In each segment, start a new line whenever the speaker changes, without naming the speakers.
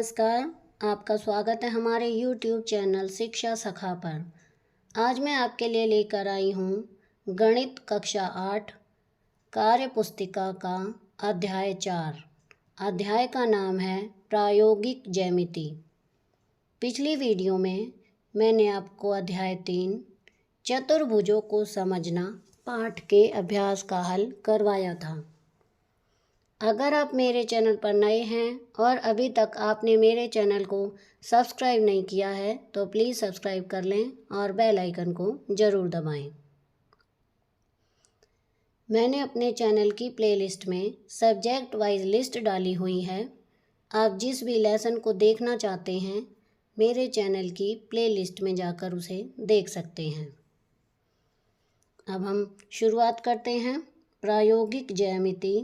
नमस्कार। आपका स्वागत है हमारे YouTube चैनल शिक्षा सखा पर। आज मैं आपके लिए लेकर आई हूँ गणित कक्षा 8 कार्य पुस्तिका का अध्याय 4। अध्याय का नाम है प्रायोगिक ज्यामिति। पिछली वीडियो में मैंने आपको अध्याय 3 चतुर्भुजों को समझना पाठ के अभ्यास का हल करवाया था। अगर आप मेरे चैनल पर नए हैं और अभी तक आपने मेरे चैनल को सब्सक्राइब नहीं किया है तो प्लीज़ सब्सक्राइब कर लें और बेल आइकन को ज़रूर दबाएं। मैंने अपने चैनल की प्लेलिस्ट में सब्जेक्ट वाइज लिस्ट डाली हुई है। आप जिस भी लेसन को देखना चाहते हैं मेरे चैनल की प्लेलिस्ट में जाकर उसे देख सकते हैं। अब हम शुरुआत करते हैं। प्रायोगिक ज्यामिति।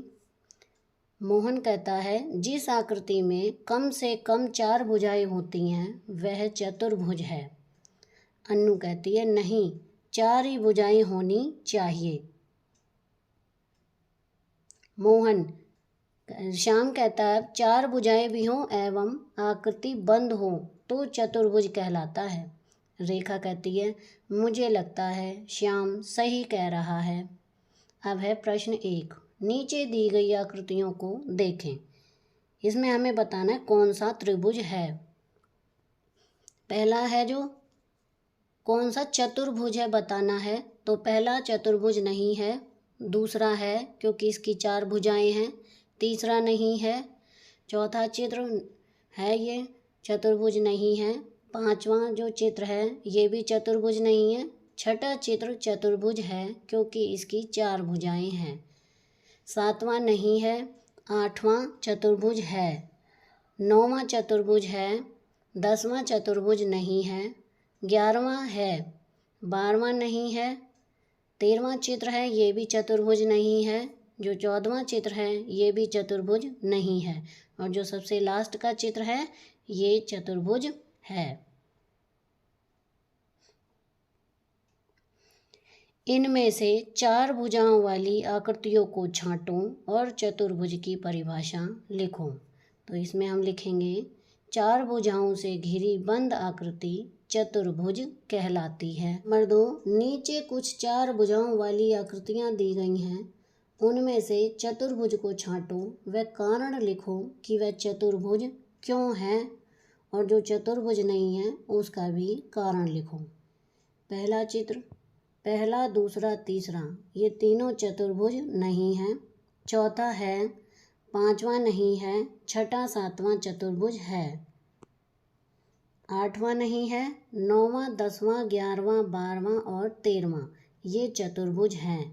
मोहन कहता है जिस आकृति में कम से कम 4 भुजाएं होती हैं वह चतुर्भुज है। अन्नू कहती है नहीं, 4 ही भुजाएं होनी चाहिए। श्याम कहता है 4 भुजाएं भी हों एवं आकृति बंद हो तो चतुर्भुज कहलाता है। रेखा कहती है मुझे लगता है श्याम सही कह रहा है। अब है प्रश्न 1। नीचे दी गई आकृतियों को देखें। इसमें हमें बताना है कौन सा त्रिभुज है। पहला है जो कौन सा चतुर्भुज है बताना है, तो पहला चतुर्भुज नहीं है। दूसरा है क्योंकि इसकी 4 भुजाएं हैं। तीसरा नहीं है। चौथा चित्र है ये चतुर्भुज नहीं है। पांचवा जो चित्र है ये भी चतुर्भुज नहीं है। छठा चित्र चतुर्भुज है क्योंकि इसकी 4 भुजाएं हैं। 7वां नहीं है। 8वां चतुर्भुज है। 9वां चतुर्भुज है। 10वां चतुर्भुज नहीं है। 11वां है। 12वां नहीं है। 13वां चित्र है ये भी चतुर्भुज नहीं है। जो 14वां चित्र है ये भी चतुर्भुज नहीं है। और जो सबसे लास्ट का चित्र है ये चतुर्भुज है। इनमें से 4 भुजाओं वाली आकृतियों को छांटो और चतुर्भुज की परिभाषा लिखो। तो इसमें हम लिखेंगे 4 भुजाओं से घिरी बंद आकृति चतुर्भुज कहलाती है। नंबर 2, नीचे कुछ 4 भुजाओं वाली आकृतियां दी गई हैं। उनमें से चतुर्भुज को छांटो व कारण लिखो कि वह चतुर्भुज क्यों है और जो चतुर्भुज नहीं है उसका भी कारण लिखो। पहला चित्र, पहला, दूसरा, तीसरा ये तीनों चतुर्भुज नहीं हैं। चौथा है। 5वां नहीं है। छठा 7वां चतुर्भुज है। 8वां नहीं है। 9वां, 10वां, 11वां, 12वां और 13वां ये चतुर्भुज हैं।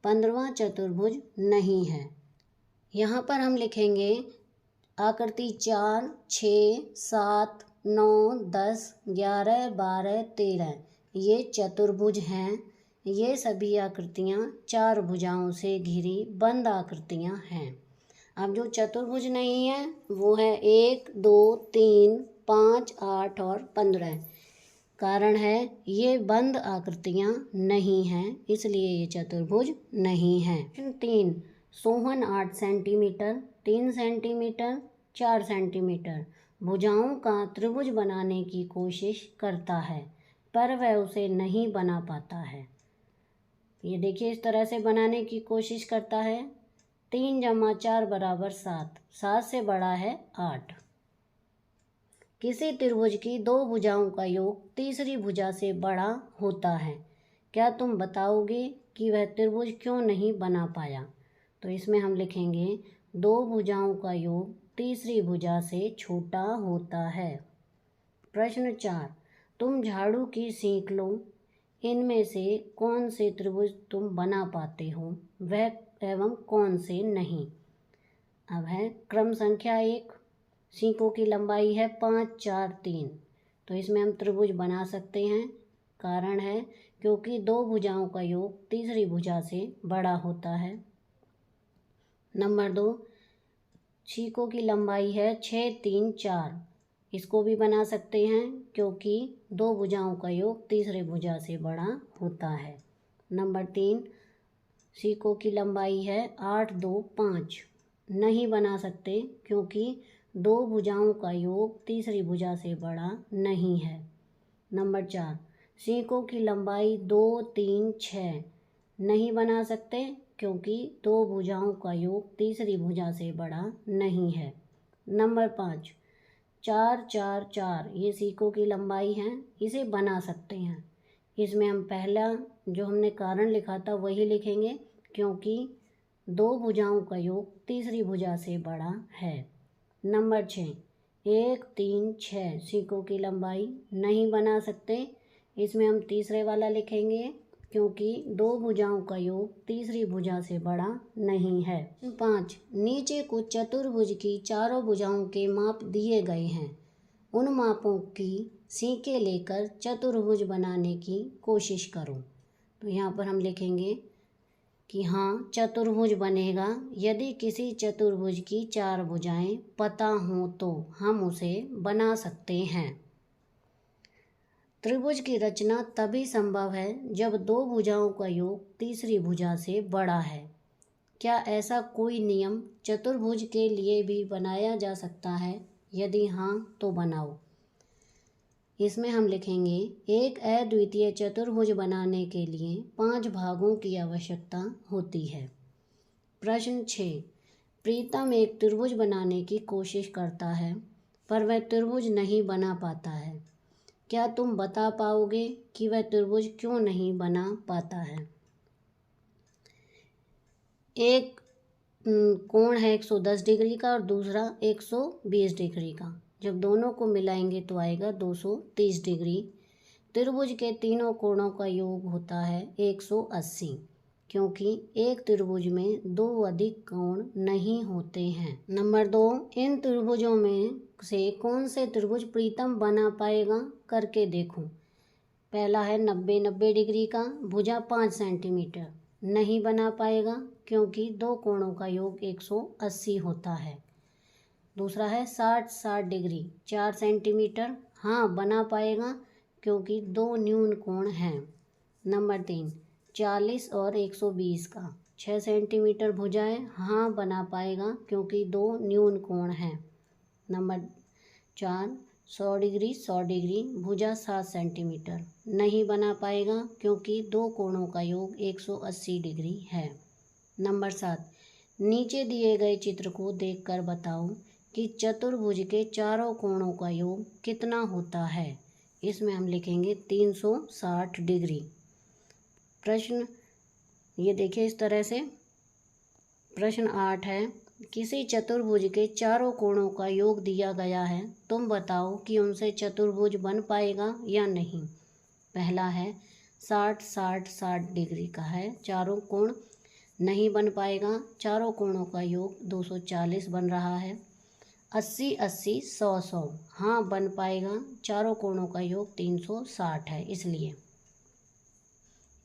15वां चतुर्भुज नहीं है। यहाँ पर हम लिखेंगे आकृति 4, 6, 7, 9, 10, 11, 12, 13 ये चतुर्भुज हैं। ये सभी आकृतियाँ 4 भुजाओं से घिरी बंद आकृतियाँ हैं। अब जो चतुर्भुज नहीं है वो है 1, 2, 3, 5, 8 और 15। कारण है ये बंद आकृतियाँ नहीं हैं इसलिए ये चतुर्भुज नहीं है। 3, सोहन 8 सेंटीमीटर, 3 सेंटीमीटर, 4 सेंटीमीटर भुजाओं का त्रिभुज बनाने की कोशिश करता है पर वह उसे नहीं बना पाता है। ये देखिए इस तरह से बनाने की कोशिश करता है। 3 + 4 = 7, 7 से बड़ा है 8। किसी त्रिभुज की 2 भुजाओं का योग तीसरी भुजा से बड़ा होता है। क्या तुम बताओगे कि वह त्रिभुज क्यों नहीं बना पाया? तो इसमें हम लिखेंगे 2 भुजाओं का योग तीसरी भुजा से छोटा होता है। प्रश्न 4, तुम झाड़ू की सीख लो। इनमें से कौन से त्रिभुज तुम बना पाते हो वह एवं कौन से नहीं। अब है क्रम संख्या 1, सीखों की लंबाई है 5, 4, 3। तो इसमें हम त्रिभुज बना सकते हैं। कारण है क्योंकि 2 भुजाओं का योग तीसरी भुजा से बड़ा होता है। नंबर 2, सीखों की लंबाई है 6, 3, 4। इसको भी बना सकते हैं क्योंकि 2 भुजाओं का योग तीसरे भुजा से बड़ा होता है। नंबर 3, सीखों की लंबाई है 8, 2, 5। नहीं बना सकते क्योंकि दो भुजाओं का योग तीसरी भुजा से बड़ा नहीं है। नंबर 4, सीकों की लंबाई 2, 3, 6 नहीं बना सकते क्योंकि दो भुजाओं का योग तीसरी भुजा से बड़ा नहीं है। नंबर 5, 4, 4, 4 ये सीकों की लंबाई है, इसे बना सकते हैं। इसमें हम पहला जो हमने कारण लिखा था वही लिखेंगे क्योंकि दो भुजाओं का योग तीसरी भुजा से बड़ा है। नंबर 6, 1, 3, 6 सीकों की लंबाई नहीं बना सकते। इसमें हम तीसरे वाला लिखेंगे क्योंकि दो भुजाओं का योग तीसरी भुजा से बड़ा नहीं है। 5, नीचे कुछ चतुर्भुज की चारों भुजाओं के माप दिए गए हैं। उन मापों की सीकें लेकर चतुर्भुज बनाने की कोशिश करो। तो यहाँ पर हम लिखेंगे कि हाँ चतुर्भुज बनेगा यदि किसी चतुर्भुज की चार भुजाएं पता हों तो हम उसे बना सकते हैं। त्रिभुज की रचना तभी संभव है जब दो भुजाओं का योग तीसरी भुजा से बड़ा है। क्या ऐसा कोई नियम चतुर्भुज के लिए भी बनाया जा सकता है? यदि हाँ तो बनाओ। इसमें हम लिखेंगे एक अद्वितीय चतुर्भुज बनाने के लिए 5 भागों की आवश्यकता होती है। प्रश्न 6, प्रीतम एक त्रिभुज बनाने की कोशिश करता है पर वह त्रिभुज नहीं बना पाता है। क्या तुम बता पाओगे कि वह त्रिभुज क्यों नहीं बना पाता है? एक कोण है 110 डिग्री का और दूसरा 120 डिग्री का। जब दोनों को मिलाएंगे तो आएगा 230 डिग्री। त्रिभुज के तीनों कोणों का योग होता है 180 क्योंकि एक त्रिभुज में दो अधिक कोण नहीं होते हैं। नंबर 2, इन त्रिभुजों में से कौन से त्रिभुज प्रीतम बना पाएगा? करके देखो। पहला है 90-90 डिग्री का, भुजा 5 सेंटीमीटर, नहीं बना पाएगा क्योंकि दो कोणों का योग 180 होता है। दूसरा है 60-60 डिग्री, 4 सेंटीमीटर, हाँ बना पाएगा क्योंकि दो न्यून कोण हैं। नंबर 3, 40 और 120 का 6 सेंटीमीटर भुजाएं, हाँ बना पाएगा क्योंकि दो न्यून कोण हैं। नंबर 4, 100 डिग्री 100 डिग्री, भुजा 7 सेंटीमीटर, नहीं बना पाएगा क्योंकि दो कोणों का योग 180 डिग्री है। नंबर 7, नीचे दिए गए चित्र को देखकर बताओ कि चतुर्भुज के चारों कोणों का योग कितना होता है। इसमें हम लिखेंगे 360 डिग्री। प्रश्न ये देखिए इस तरह से। प्रश्न 8 है, किसी चतुर्भुज के चारों कोणों का योग दिया गया है, तुम बताओ कि उनसे चतुर्भुज बन पाएगा या नहीं। पहला है 60-60-60 डिग्री का है, चारों कोण नहीं बन पाएगा, चारों कोणों का योग 240 बन रहा है। 80-80-100-100, हाँ बन पाएगा, चारों कोणों का योग 360 है इसलिए।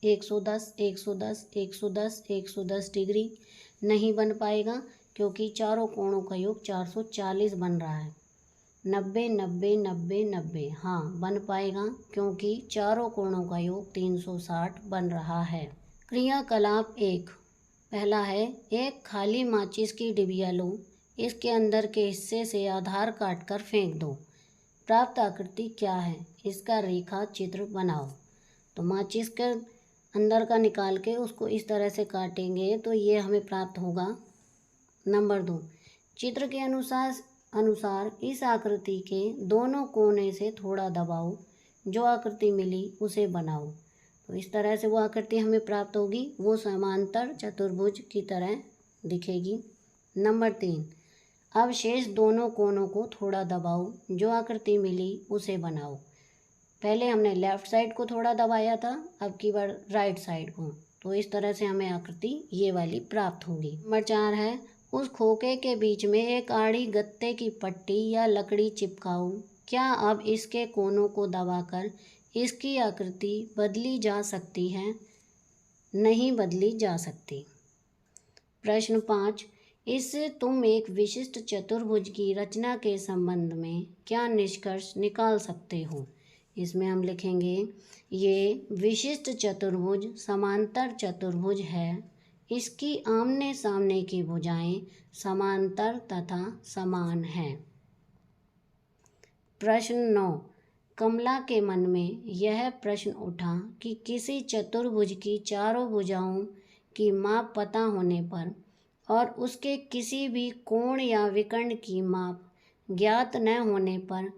110-110-110-110 डिग्री नहीं बन पाएगा क्योंकि चारों कोणों का योग 440 बन रहा है। 90-90-90-90, हाँ बन पाएगा क्योंकि चारों कोणों का योग 360 बन रहा है। क्रियाकलाप 1, पहला है एक खाली माचिस की डिबिया लो, इसके अंदर के हिस्से से आधार काटकर फेंक दो। प्राप्त आकृति क्या है? इसका रेखा चित्र बनाओ। तो माचिस के अंदर का निकाल के उसको इस तरह से काटेंगे तो ये हमें प्राप्त होगा। नंबर 2, चित्र के अनुसार इस आकृति के दोनों कोने से थोड़ा दबाओ, जो आकृति मिली उसे बनाओ। तो इस तरह से वो आकृति हमें प्राप्त होगी, वो समांतर चतुर्भुज की तरह दिखेगी। नंबर 3, अब शेष दोनों कोनों को थोड़ा दबाओ, जो आकृति मिली उसे बनाओ। पहले हमने लेफ़्ट साइड को थोड़ा दबाया था, अब की बार राइट साइड को, तो इस तरह से हमें आकृति ये वाली प्राप्त होगी। नंबर 4 है, उस खोखे के बीच में एक आड़ी गत्ते की पट्टी या लकड़ी चिपकाओ। क्या अब इसके कोनों को दबाकर इसकी आकृति बदली जा सकती है? नहीं बदली जा सकती। प्रश्न 5, इससे तुम एक विशिष्ट चतुर्भुज की रचना के संबंध में क्या निष्कर्ष निकाल सकते हो। इसमें हम लिखेंगे ये विशिष्ट चतुर्भुज समांतर चतुर्भुज है, इसकी आमने सामने की भुजाएं समांतर तथा समान हैं। प्रश्न 9। कमला के मन में यह प्रश्न उठा कि किसी चतुर्भुज की चारों भुजाओं की माप पता होने पर और उसके किसी भी कोण या विकर्ण की माप ज्ञात न होने पर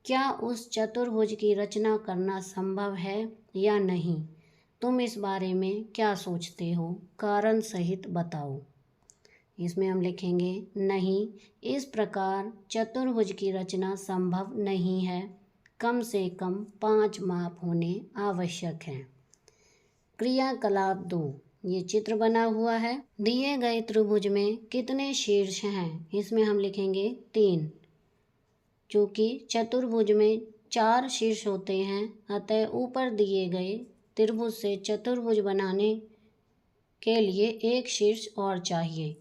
क्या उस चतुर्भुज की रचना करना संभव है या नहीं। तुम इस बारे में क्या सोचते हो, कारण सहित बताओ। इसमें हम लिखेंगे नहीं, इस प्रकार चतुर्भुज की रचना संभव नहीं है, कम से कम 5 माप होने आवश्यक हैं। क्रियाकलाप 2। ये चित्र बना हुआ है। दिए गए त्रिभुज में कितने शीर्ष हैं। इसमें हम लिखेंगे 3। चूँकि चतुर्भुज में 4 शीर्ष होते हैं, अतः ऊपर दिए गए त्रिभुज से चतुर्भुज बनाने के लिए एक शीर्ष और चाहिए।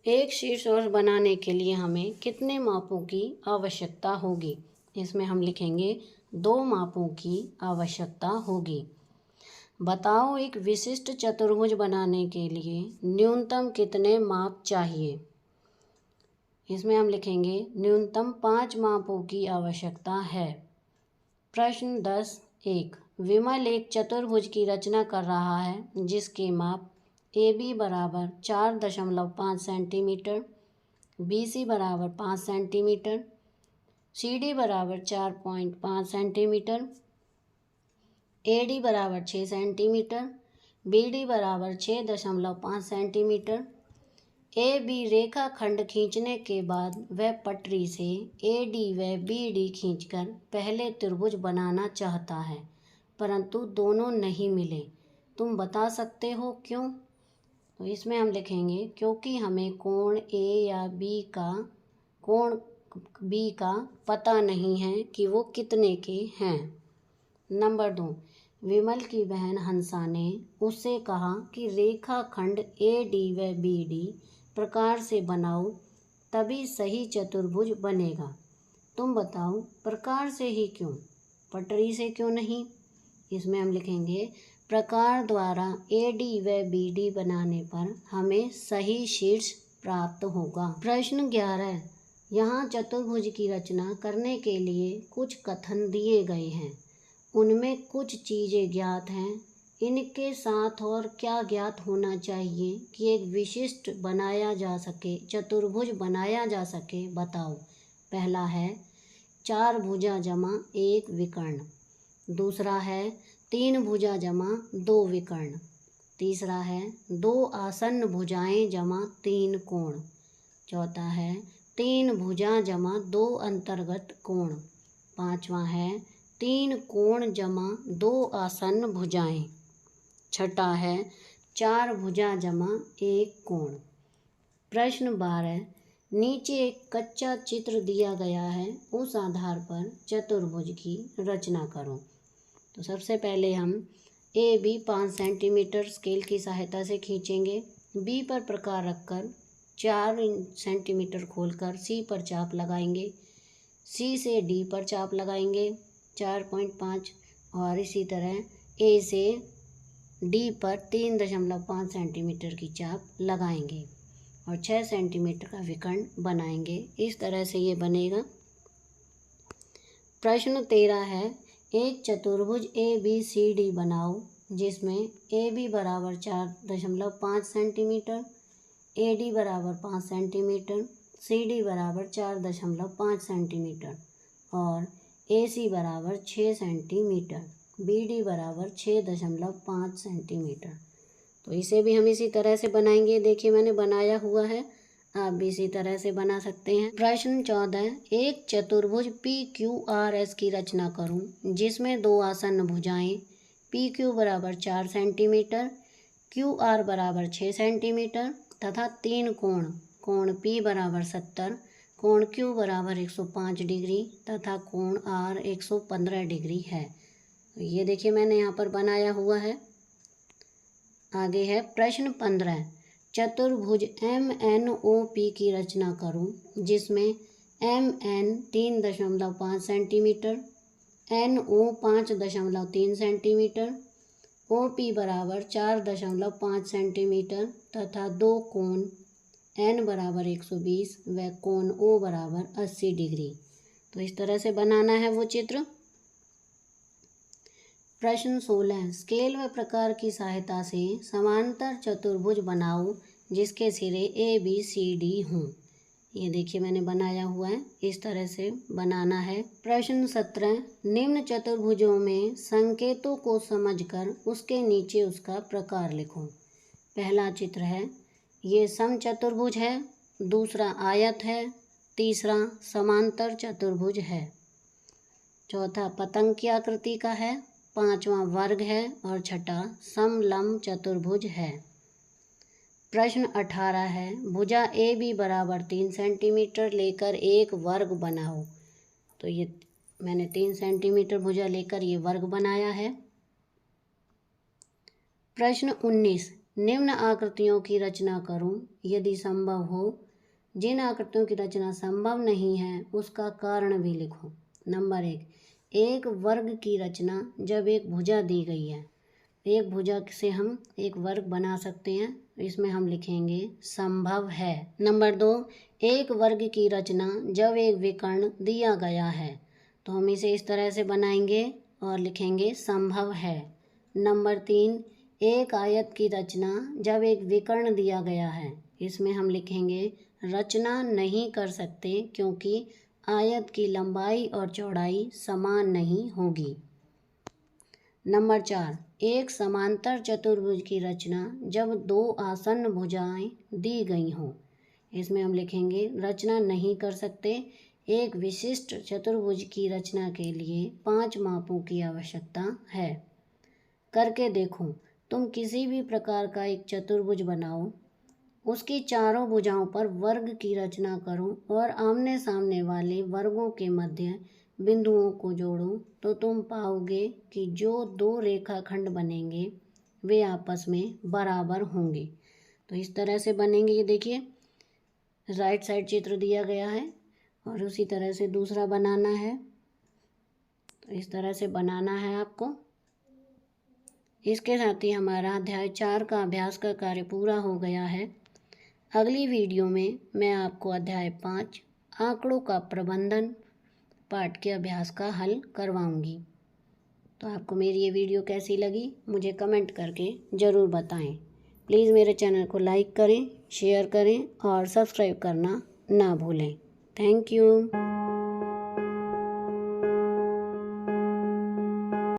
एक शीर्ष और बनाने के लिए हमें कितने मापों की आवश्यकता होगी। इसमें हम लिखेंगे 2 मापों की आवश्यकता होगी। बताओ एक विशिष्ट चतुर्भुज बनाने के लिए न्यूनतम कितने माप चाहिए। इसमें हम लिखेंगे न्यूनतम 5 मापों की आवश्यकता है। प्रश्न 10.1। विमल एक चतुर्भुज की रचना कर रहा है जिसके माप AB बराबर 4.5 सेंटीमीटर, BC बराबर 5 सेंटीमीटर, CD बराबर 4.5 सेंटीमीटर, AD बराबर 6 सेंटीमीटर, BD बराबर 6.5 सेंटीमीटर। AB रेखाखंड खींचने के बाद वह पटरी से AD व BD खींचकर पहले त्रिभुज बनाना चाहता है, परंतु दोनों नहीं मिले। तुम बता सकते हो क्यों। तो इसमें हम लिखेंगे क्योंकि हमें कोण A या कोण B का पता नहीं है कि वो कितने के हैं। नंबर 2। विमल की बहन हंसा ने उससे कहा कि रेखाखंड AD व BD प्रकार से बनाओ, तभी सही चतुर्भुज बनेगा। तुम बताओ प्रकार से ही क्यों, पटरी से क्यों नहीं। इसमें हम लिखेंगे प्रकार द्वारा AD व BD बनाने पर हमें सही शीर्ष प्राप्त होगा। प्रश्न 11। यहाँ चतुर्भुज की रचना करने के लिए कुछ कथन दिए गए हैं। उनमें कुछ चीज़ें ज्ञात हैं। इनके साथ और क्या ज्ञात होना चाहिए कि एक विशिष्ट बनाया जा सके, चतुर्भुज बनाया जा सके, बताओ। पहला है 4 भुजा जमा 1 विकर्ण। दूसरा है 3 भुजा जमा 2 विकर्ण। तीसरा है 2 आसन्न भुजाएं जमा 3 कोण। चौथा है 3 भुजा जमा 2 अंतर्गत कोण। पांचवा है 3 कोण जमा 2 आसन्न भुजाएं। छठा है 4 भुजा जमा 1 कोण। प्रश्न 12। नीचे एक कच्चा चित्र दिया गया है, उस आधार पर चतुर्भुज की रचना करो। तो सबसे पहले हम AB 5 सेंटीमीटर स्केल की सहायता से खींचेंगे। B पर प्रकार रखकर 4 सेंटीमीटर खोलकर C पर चाप लगाएंगे। C से D पर चाप लगाएंगे 4.5 और इसी तरह A से D पर 3.5 सेंटीमीटर की चाप लगाएंगे और 6 सेंटीमीटर का विकर्ण बनाएंगे। इस तरह से ये बनेगा। प्रश्न 13 है एक चतुर्भुज ABCD बनाओ जिसमें AB बराबर 4.5 सेंटीमीटर, AD बराबर 5 सेंटीमीटर, CD बराबर 4.5 सेंटीमीटर और AC बराबर 6 सेंटीमीटर, BD बराबर 6.5 सेंटीमीटर। तो इसे भी हम इसी तरह से बनाएंगे। देखिए मैंने बनाया हुआ है, आप भी इसी तरह से बना सकते हैं। प्रश्न 14। एक चतुर्भुज PQRS की रचना करूं जिसमें 2 आसन्न भुजाएं PQ बराबर 4 सेंटीमीटर, QR बराबर 6 सेंटीमीटर तथा 3 कोण P बराबर 70, कोण Q बराबर 105 डिग्री तथा कोण R 115 डिग्री है। ये देखिए मैंने यहाँ पर बनाया हुआ है। आगे है प्रश्न 15। चतुर्भुज MNOP की रचना करूं जिसमें MN 3.5 centimetre, NO 5.3 centimetre, OP बराबर 4.5 सेंटीमीटर तथा 2 कोण N बराबर 120 व कोण O बराबर 80 डिग्री। तो इस तरह से बनाना है वो चित्र। प्रश्न 16, स्केल व प्रकार की सहायता से समांतर चतुर्भुज बनाओ जिसके सिरे ABCD हों। ये देखिए मैंने बनाया हुआ है, इस तरह से बनाना है। प्रश्न 17, निम्न चतुर्भुजों में संकेतों को समझकर उसके नीचे उसका प्रकार लिखो। पहला चित्र है, ये समचतुर्भुज है, दूसरा आयत है, तीसरा समांतर चतुर्भुज है, चौथा पतंग की आकृति का है, पांचवा वर्ग है और छठा समलंब चतुर्भुज है। प्रश्न 18 है, भुजा AB बराबर 3 सेंटीमीटर लेकर एक वर्ग बनाओ। तो ये मैंने 3 सेंटीमीटर भुजा लेकर ये वर्ग बनाया है। प्रश्न 19, निम्न आकृतियों की रचना करो यदि संभव हो। जिन आकृतियों की रचना संभव नहीं है उसका कारण भी लिखो। नंबर 1, एक वर्ग की रचना जब एक भुजा दी गई है, एक भुजा से हम एक वर्ग बना सकते हैं, इसमें हम लिखेंगे संभव है। नंबर 2, एक वर्ग की रचना जब एक विकर्ण दिया गया है, तो हम इसे इस तरह से बनाएंगे और लिखेंगे संभव है। नंबर 3, एक आयत की रचना जब एक विकर्ण दिया गया है, इसमें हम लिखेंगे रचना नहीं कर सकते क्योंकि आयत की लंबाई और चौड़ाई समान नहीं होगी। नंबर 4, एक समांतर चतुर्भुज की रचना जब दो आसन्न भुजाएं दी गई हों, इसमें हम लिखेंगे रचना नहीं कर सकते। एक विशिष्ट चतुर्भुज की रचना के लिए 5 मापों की आवश्यकता है। करके देखो, तुम किसी भी प्रकार का एक चतुर्भुज बनाओ, उसकी चारों भुजाओं पर वर्ग की रचना करो और आमने सामने वाले वर्गों के मध्य बिंदुओं को जोड़ो, तो तुम पाओगे कि जो 2 रेखाखंड बनेंगे वे आपस में बराबर होंगे। तो इस तरह से बनेंगे। ये देखिए राइट साइड चित्र दिया गया है और उसी तरह से दूसरा बनाना है। तो इस तरह से बनाना है आपको। इसके साथ ही हमारा अध्याय 4 का अभ्यास का कार्य पूरा हो गया है। अगली वीडियो में मैं आपको अध्याय 5 आंकड़ों का प्रबंधन पाठ के अभ्यास का हल करवाऊंगी। तो आपको मेरी ये वीडियो कैसी लगी मुझे कमेंट करके ज़रूर बताएं। प्लीज़ मेरे चैनल को लाइक करें, शेयर करें और सब्सक्राइब करना ना भूलें। Thank you.